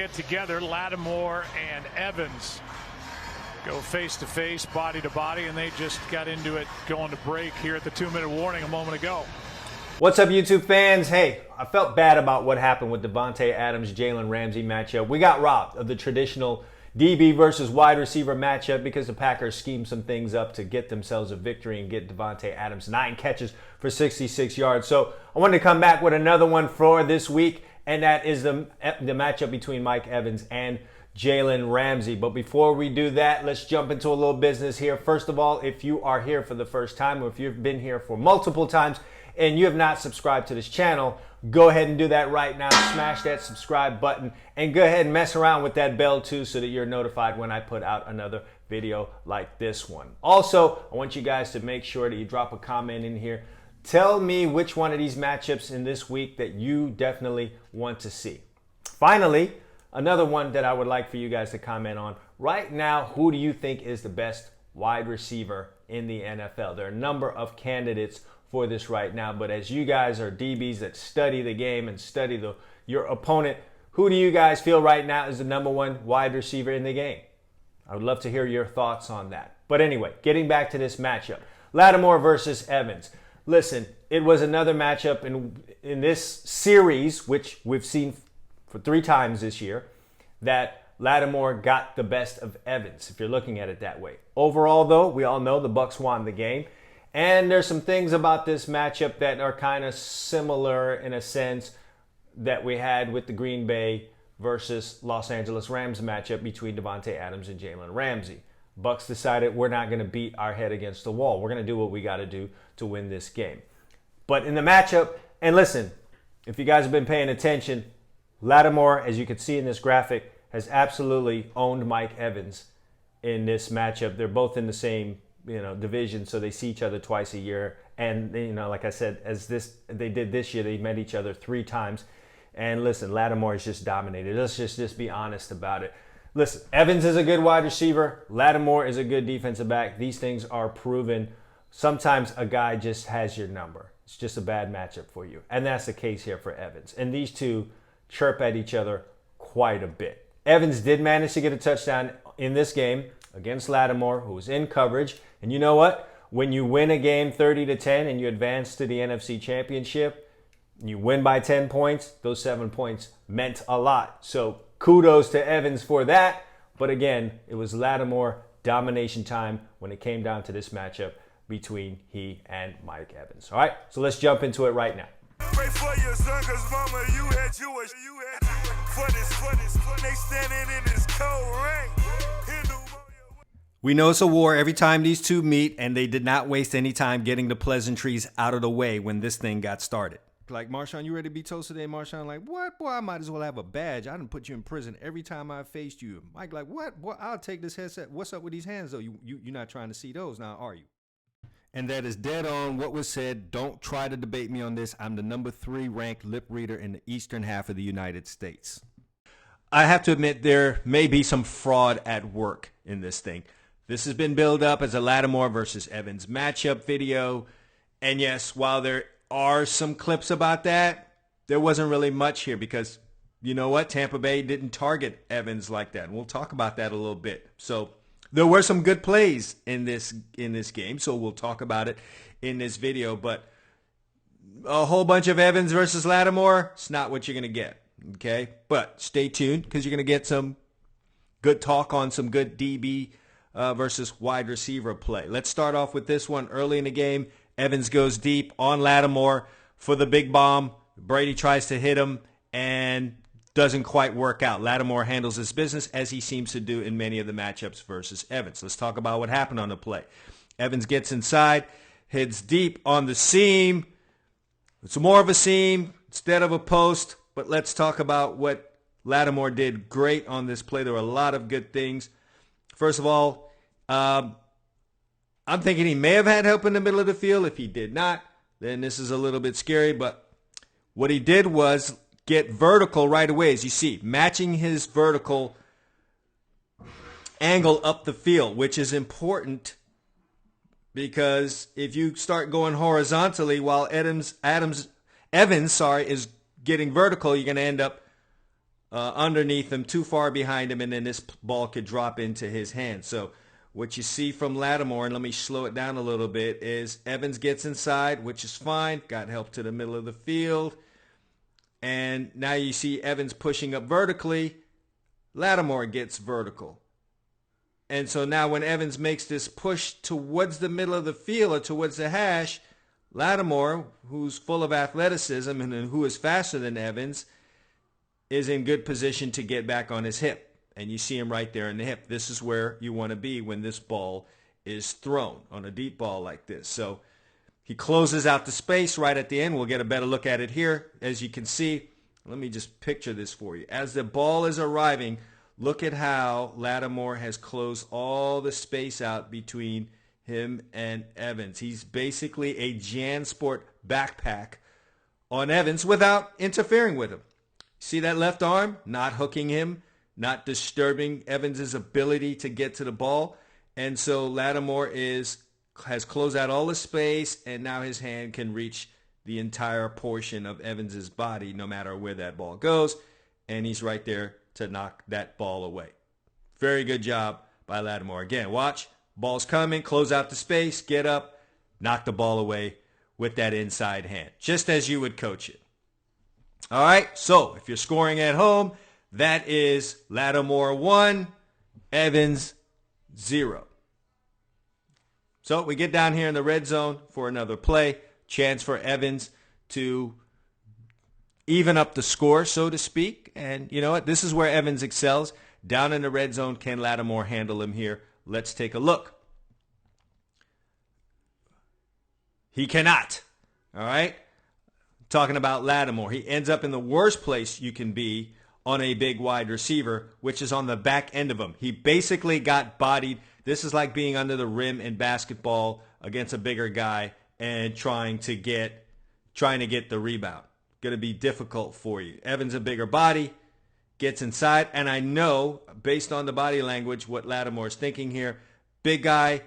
get together. Lattimore and Evans go face-to-face, body-to-body, and they just got into it going to break here at the 2-minute warning a moment ago. What's up, YouTube fans? Hey, I felt bad about what happened with Davante Adams-Jalen Ramsey matchup. We got robbed of the traditional DB versus wide receiver matchup because the Packers schemed some things up to get themselves a victory and get Davante Adams 9 catches for 66 yards. So I wanted to come back with another one for this week, and that is the matchup between Mike Evans and Jalen Ramsey. But before we do that, let's jump into a little business here. First of all, if you are here for the first time or if you've been here for multiple times and you have not subscribed to this channel, go ahead and do that right now. Smash that subscribe button and go ahead and mess around with that bell too so that you're notified when I put out another video like this one. Also, I want you guys to make sure that you drop a comment in here. Tell me which one of these matchups in this week that you definitely want to see. Finally, another one that I would like for you guys to comment on. Right now, who do you think is the best wide receiver in the NFL? There are a number of candidates for this right now, but as you guys are DBs that study the game and study your opponent, who do you guys feel right now is the number one wide receiver in the game? I would love to hear your thoughts on that. But anyway, getting back to this matchup, Lattimore versus Evans. Listen, it was another matchup in this series, which we've seen for 3 times this year, that Lattimore got the best of Evans, if you're looking at it that way. Overall, though, we all know the Bucs won the game. And there's some things about this matchup that are kind of similar in a sense that we had with the Green Bay versus Los Angeles Rams matchup between Davante Adams and Jalen Ramsey. Bucs decided we're not going to beat our head against the wall. We're going to do what we got to do to win this game. But in the matchup, and listen, if you guys have been paying attention, Lattimore, as you can see in this graphic, has absolutely owned Mike Evans in this matchup. They're both in the same division, so they see each other twice a year. And like I said, they did this year, they met each other 3 times. And listen, Lattimore is just dominated. Let's just be honest about it. Listen, Evans is a good wide receiver. Lattimore is a good defensive back. These things are proven. Sometimes a guy just has your number. It's just a bad matchup for you. And that's the case here for Evans. And these two chirp at each other quite a bit. Evans did manage to get a touchdown in this game against Lattimore, who was in coverage. And you know what? When you win a game 30-10 and you advance to the NFC Championship, you win by 10 points, those 7 points meant a lot. So kudos to Evans for that. But again, it was Lattimore domination time when it came down to this matchup between he and Mike Evans. All right, so let's jump into it right now. Pray for your son, cause mama, you had Jewish. For this, they standing in this cold rain. We know it's a war every time these two meet, and they did not waste any time getting the pleasantries out of the way when this thing got started. Like, Marshon, you ready to be toast today, Marshon? Like, what? Boy, I might as well have a badge. I didn't put you in prison every time I faced you. Mike, like, what? Boy, I'll take this headset. What's up with these hands, though? You're not trying to see those now, are you? And that is dead on what was said. Don't try to debate me on this. I'm the number 3 ranked lip reader in the eastern half of the United States. I have to admit there may be some fraud at work in this thing. This has been built up as a Lattimore versus Evans matchup video. And yes, while there are some clips about that, there wasn't really much here because, you know what? Tampa Bay didn't target Evans like that. And we'll talk about that a little bit. So there were some good plays in this game, so we'll talk about it in this video. But a whole bunch of Evans versus Lattimore, it's not what you're going to get, okay? But stay tuned because you're going to get some good talk on some good DB versus wide receiver play. Let's start off with this one. Early in the game, Evans goes deep on Lattimore for the big bomb. Brady tries to hit him and doesn't quite work out. Lattimore handles his business as he seems to do in many of the matchups versus Evans. Let's talk about what happened on the play. Evans gets inside, hits deep on the seam. It's more of a seam instead of a post, but let's talk about what Lattimore did great on this play. There were a lot of good things. First of all, I'm thinking he may have had help in the middle of the field. If he did not, then this is a little bit scary. But what he did was get vertical right away, as you see, matching his vertical angle up the field, which is important because if you start going horizontally while Evans is getting vertical, you're going to end up underneath him, too far behind him, and then this ball could drop into his hand. So what you see from Lattimore, and let me slow it down a little bit, is Evans gets inside, which is fine, got help to the middle of the field, and now you see Evans pushing up vertically. Lattimore gets vertical. And so now when Evans makes this push towards the middle of the field or towards the hash, Lattimore, who's full of athleticism and who is faster than Evans, is in good position to get back on his hip. And you see him right there in the hip. This is where you want to be when this ball is thrown on a deep ball like this. So he closes out the space right at the end. We'll get a better look at it here. As you can see, let me just picture this for you. As the ball is arriving, look at how Lattimore has closed all the space out between him and Evans. He's basically a JanSport backpack on Evans without interfering with him. See that left arm? Not hooking him, not disturbing Evans' ability to get to the ball. And so Lattimore has closed out all the space, and now his hand can reach the entire portion of Evans' body no matter where that ball goes. And he's right there to knock that ball away. Very good job by Lattimore. Again, watch. Ball's coming. Close out the space. Get up. Knock the ball away with that inside hand. Just as you would coach it. All right, so if you're scoring at home, that is Lattimore 1, Evans 0. So we get down here in the red zone for another play. Chance for Evans to even up the score, so to speak. And you know what? This is where Evans excels. Down in the red zone, can Lattimore handle him here? Let's take a look. He cannot. All right? Talking about Lattimore. He ends up in the worst place you can be on a big wide receiver, which is on the back end of him. He basically got bodied. This is like being under the rim in basketball against a bigger guy and trying to get the rebound. Going to be difficult for you. Evans a bigger body, gets inside, and I know, based on the body language, what Lattimore is thinking here. Big guy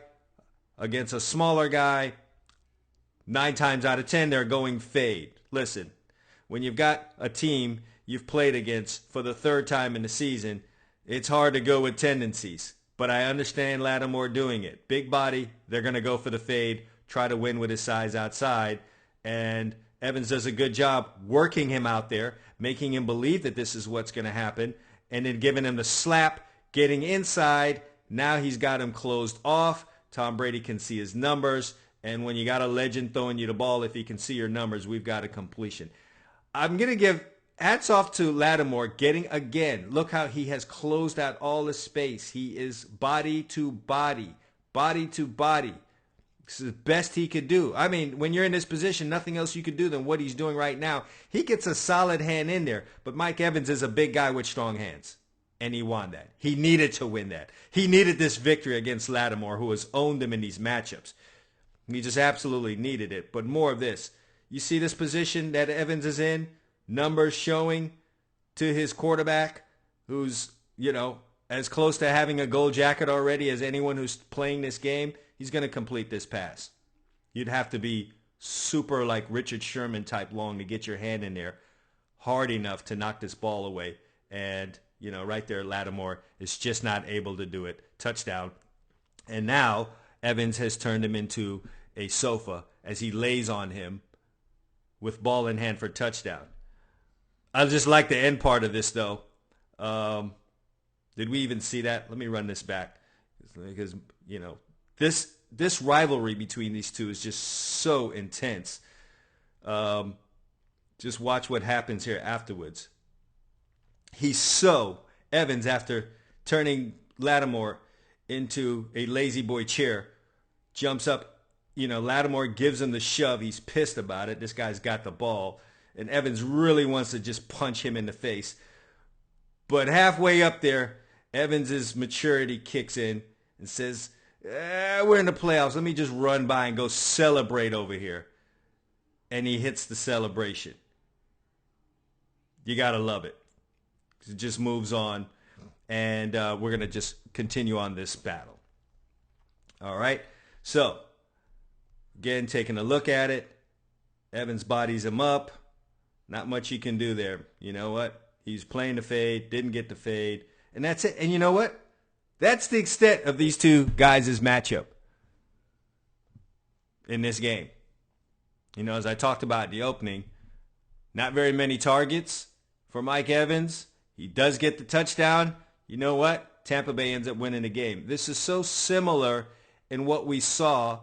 against a smaller guy. 9 times out of 10, they're going fade. Listen, when you've got a team you've played against for the 3rd time in the season, it's hard to go with tendencies. But I understand Lattimore doing it. Big body, they're going to go for the fade, try to win with his size outside. And Evans does a good job working him out there, making him believe that this is what's going to happen, and then giving him the slap, getting inside. Now he's got him closed off. Tom Brady can see his numbers. And when you got a legend throwing you the ball, if he can see your numbers, we've got a completion. I'm going to give hats off to Lattimore getting again. Look how he has closed out all the space. He is body to body, body to body. This is the best he could do. I mean, when you're in this position, nothing else you could do than what he's doing right now. He gets a solid hand in there, but Mike Evans is a big guy with strong hands, and he won that. He needed to win that. He needed this victory against Lattimore, who has owned him in these matchups. He just absolutely needed it. But more of this. You see this position that Evans is in? Numbers showing to his quarterback, who's, as close to having a gold jacket already as anyone who's playing this game. He's going to complete this pass. You'd have to be super like Richard Sherman type long to get your hand in there hard enough to knock this ball away. And, right there, Lattimore is just not able to do it. Touchdown. And now Evans has turned him into a sofa as he lays on him with ball in hand for touchdown. I just like the end part of this, though. Did we even see that? Let me run this back. Because, this rivalry between these two is just so intense. Just watch what happens here afterwards. Evans, after turning Lattimore into a lazy boy chair, jumps up. Lattimore gives him the shove. He's pissed about it. This guy's got the ball. And Evans really wants to just punch him in the face. But halfway up there, Evans' maturity kicks in and says, we're in the playoffs. Let me just run by and go celebrate over here. And he hits the celebration. You got to love it. It just moves on. And we're going to just continue on this battle. All right. So, again, taking a look at it. Evans bodies him up. Not much he can do there. You know what? He's playing the fade, didn't get the fade, and that's it. And you know what? That's the extent of these two guys' matchup in this game. You know, as I talked about in the opening, not very many targets for Mike Evans. He does get the touchdown. You know what? Tampa Bay ends up winning the game. This is so similar in what we saw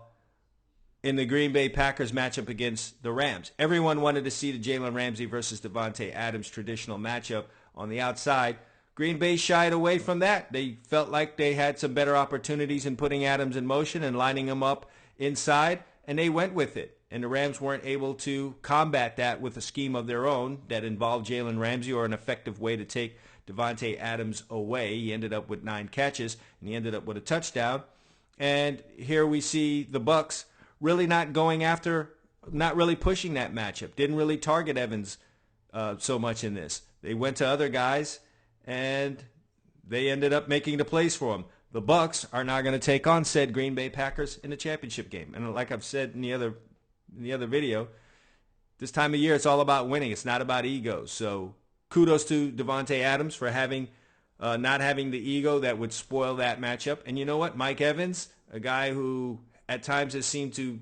in the Green Bay Packers matchup against the Rams. Everyone wanted to see the Jalen Ramsey versus Davante Adams traditional matchup on the outside. Green Bay shied away from that. They felt like they had some better opportunities in putting Adams in motion and lining him up inside, and they went with it. And the Rams weren't able to combat that with a scheme of their own that involved Jalen Ramsey or an effective way to take Davante Adams away. He ended up with 9 catches, and he ended up with a touchdown. And here we see the Bucs really not going after, not really pushing that matchup. Didn't really target Evans so much in this. They went to other guys, and they ended up making the plays for him. The Bucs are now going to take on said Green Bay Packers in the championship game. And like I've said in the other video, this time of year it's all about winning. It's not about egos. So kudos to Davante Adams for not having the ego that would spoil that matchup. And you know what? Mike Evans, a guy who at times has seemed to,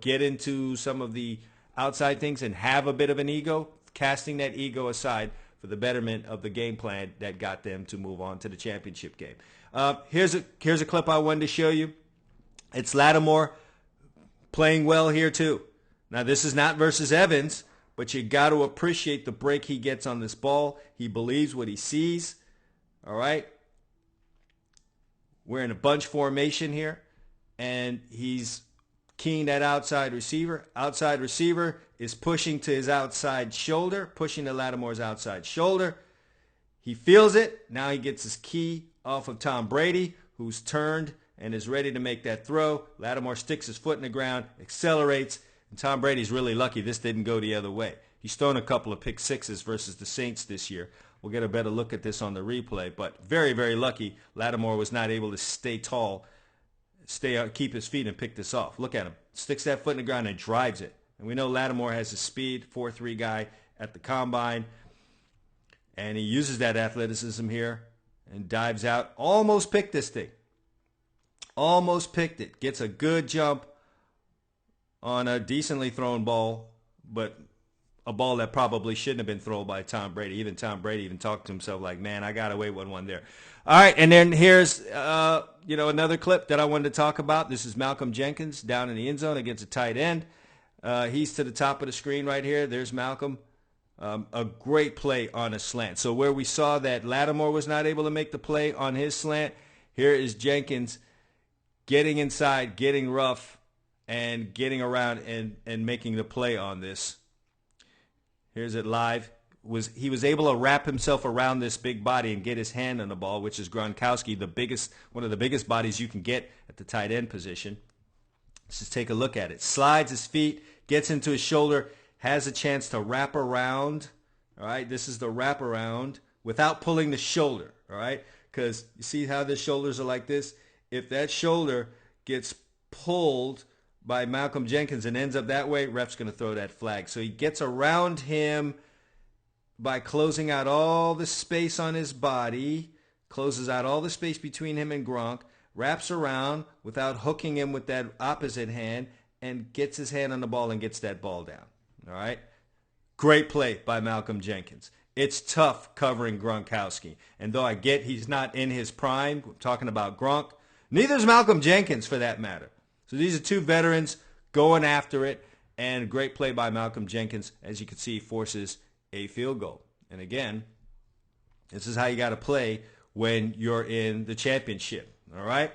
get into some of the outside things and have a bit of an ego, casting that ego aside for the betterment of the game plan that got them to move on to the championship game. Here's a clip I wanted to show you. It's Lattimore playing well here too. Now this is not versus Evans, but you got to appreciate the break he gets on this ball. He believes what he sees. All right. We're in a bunch formation here, and he's keying that outside receiver. Outside receiver is pushing to his outside shoulder, pushing to Lattimore's outside shoulder. He feels it. Now he gets his key off of Tom Brady, who's turned and is ready to make that throw. Lattimore sticks his foot in the ground, accelerates, and Tom Brady's really lucky this didn't go the other way. He's thrown a couple of pick sixes versus the Saints this year. We'll get a better look at this on the replay, but very, very lucky Lattimore was not able to stay tall, keep his feet and pick this off. Look at him. Sticks that foot in the ground and drives it. And we know Lattimore has a speed, 4.3 guy at the combine, and he uses that athleticism here and dives out. Almost picked this thing. Almost picked it. Gets a good jump on a decently thrown ball, but a ball that probably shouldn't have been thrown by Tom Brady. Even Tom Brady even talked to himself like, man, I got away with one there. All right, and then here's another clip that I wanted to talk about. This is Malcolm Jenkins down in the end zone against a tight end. He's to the top of the screen right here. There's Malcolm. A great play on a slant. So where we saw that Lattimore was not able to make the play on his slant, here is Jenkins getting inside, getting rough, and getting around and making the play on this. Here's it live. He was able to wrap himself around this big body and get his hand on the ball, which is Gronkowski, one of the biggest bodies you can get at the tight end position. Let's just take a look at it. Slides his feet, gets into his shoulder, has a chance to wrap around. All right, this is the wrap around without pulling the shoulder. All right, because you see how the shoulders are like this? If that shoulder gets pulled by Malcolm Jenkins and ends up that way, ref's going to throw that flag. So he gets around him by closing out all the space on his body, closes out all the space between him and Gronk, wraps around without hooking him with that opposite hand, and gets his hand on the ball and gets that ball down. All right? Great play by Malcolm Jenkins. It's tough covering Gronkowski. And though I get he's not in his prime, we're talking about Gronk, neither is Malcolm Jenkins for that matter. So these are two veterans going after it, and great play by Malcolm Jenkins. As you can see, forces a field goal. And again, this is how you got to play when you're in the championship. All right?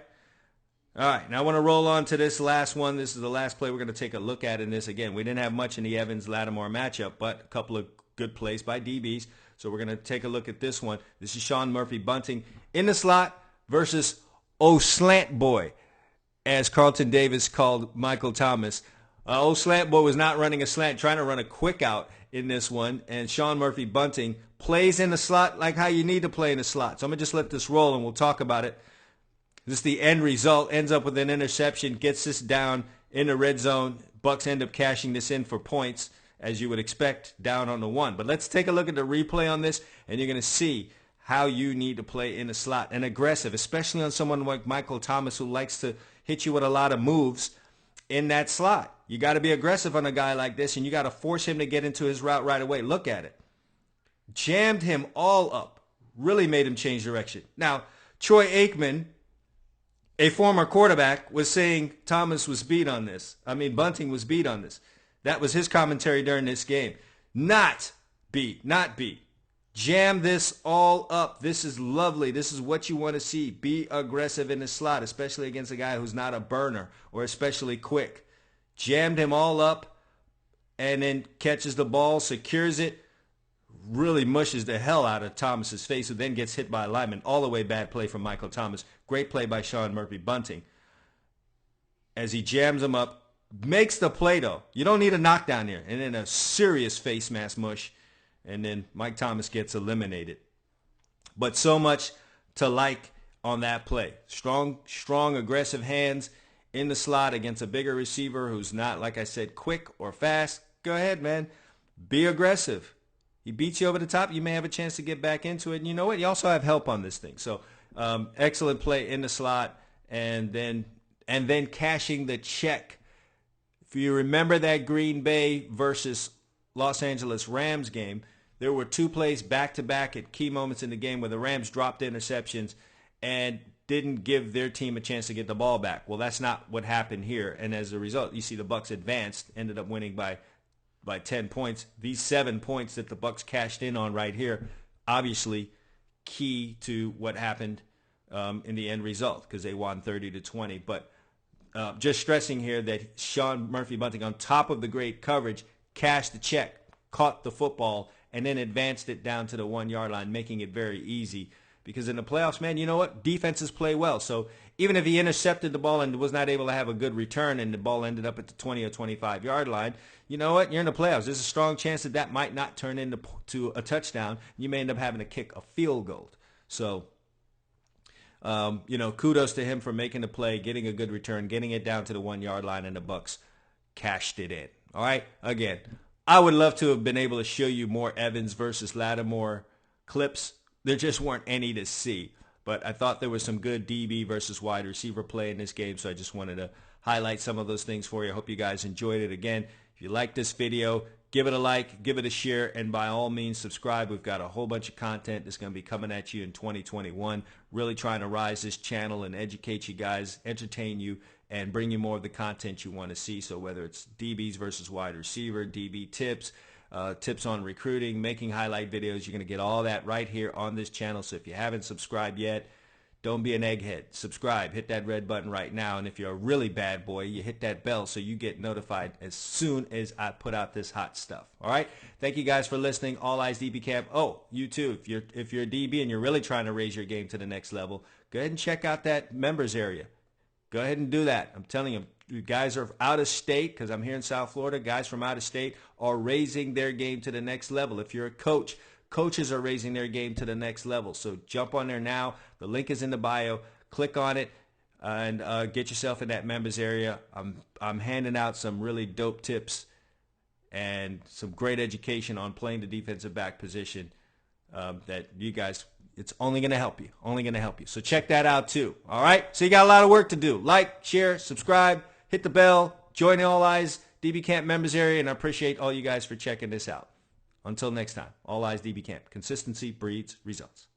All right, now I want to roll on to this last one. This is the last play we're going to take a look at in this. Again, we didn't have much in the Evans-Lattimore matchup, but a couple of good plays by DBs. So we're going to take a look at this one. This is Sean Murphy-Bunting in the slot versus Slant Boy, as Carlton Davis called Michael Thomas. Slant Boy was not running a slant, trying to run a quick out in this one. And Sean Murphy-Bunting plays in the slot like how you need to play in the slot. So I'm going to just let this roll and we'll talk about it. This is the end result. Ends up with an interception. Gets this down in the red zone. Bucs end up cashing this in for points. as you would expect, down on the 1. But let's take a look at the replay on this, and you're going to see how you need to play in the slot and aggressive, especially on someone like Michael Thomas, who likes to hit you with a lot of moves in that slot. You got to be aggressive on a guy like this, and you got to force him to get into his route right away. Look at it. Jammed him all up. Really made him change direction. Now, Troy Aikman, a former quarterback, was saying Thomas was beat on this. Bunting was beat on this. That was his commentary during this game. Not beat. Jam this all up. This is lovely. This is what you want to see. Be aggressive in the slot, especially against a guy who's not a burner or especially quick. Jammed him all up and then catches the ball, secures it, really mushes the hell out of Thomas's face, who then gets hit by a lineman. All the way bad play from Michael Thomas. Great play by Sean Murphy-Bunting. As he jams him up, makes the play though. You don't need a knockdown here. And then a serious face mask mush. And then Mike Thomas gets eliminated. But so much to like on that play. Strong, aggressive hands in the slot against a bigger receiver who's not, like I said, quick or fast. Go ahead, man. Be aggressive. He beats you over the top. You may have a chance to get back into it. And you know what? You also have help on this thing. So excellent play in the slot, and then cashing the check. If you remember that Green Bay versus Los Angeles Rams game, there were 2 plays back-to-back at key moments in the game where the Rams dropped interceptions and didn't give their team a chance to get the ball back. Well, that's not what happened here, and as a result, you see the Bucs advanced, ended up winning by 10 points. These 7 points that the Bucs cashed in on right here, obviously key to what happened in the end result, because they won 30-20. But just stressing here that Sean Murphy-Bunting, on top of the great coverage, cashed the check, caught the football, and then advanced it down to the 1-yard line, making it very easy. Because in the playoffs, man, you know what? Defenses play well. So even if he intercepted the ball and was not able to have a good return and the ball ended up at the 20 or 25-yard line, you know what? You're in the playoffs. There's a strong chance that might not turn into a touchdown. You may end up having to kick a field goal. So, kudos to him for making the play, getting a good return, getting it down to the 1-yard line, and the Bucs cashed it in. All right? Again, I would love to have been able to show you more Evans versus Lattimore clips. There just weren't any to see. But I thought there was some good DB versus wide receiver play in this game, so I just wanted to highlight some of those things for you. I hope you guys enjoyed it. Again, if you like this video, give it a like, give it a share, and by all means, subscribe. We've got a whole bunch of content that's going to be coming at you in 2021. Really trying to rise this channel and educate you guys, entertain you, and bring you more of the content you want to see. So whether it's DBs versus wide receiver, DB tips, tips on recruiting, making highlight videos, you're going to get all that right here on this channel. So if you haven't subscribed yet, don't be an egghead. Subscribe. Hit that red button right now. And if you're a really bad boy, you hit that bell so you get notified as soon as I put out this hot stuff. All right? Thank you guys for listening. All Eyes DB Camp. Oh, you too. If you're a DB and you're really trying to raise your game to the next level, go ahead and check out that members area. Go ahead and do that. I'm telling you, you guys are out of state, because I'm here in South Florida. Guys from out of state are raising their game to the next level. If you're a coach, coaches are raising their game to the next level. So jump on there now. The link is in the bio. Click on it and get yourself in that members area. I'm handing out some really dope tips and some great education on playing the defensive back position that you guys, it's only going to help you. Only going to help you. So check that out too. All right? So you got a lot of work to do. Like, share, subscribe, hit the bell, join the All Eyes DB Camp members area, and I appreciate all you guys for checking this out. Until next time, All Eyes DB Camp. Consistency breeds results.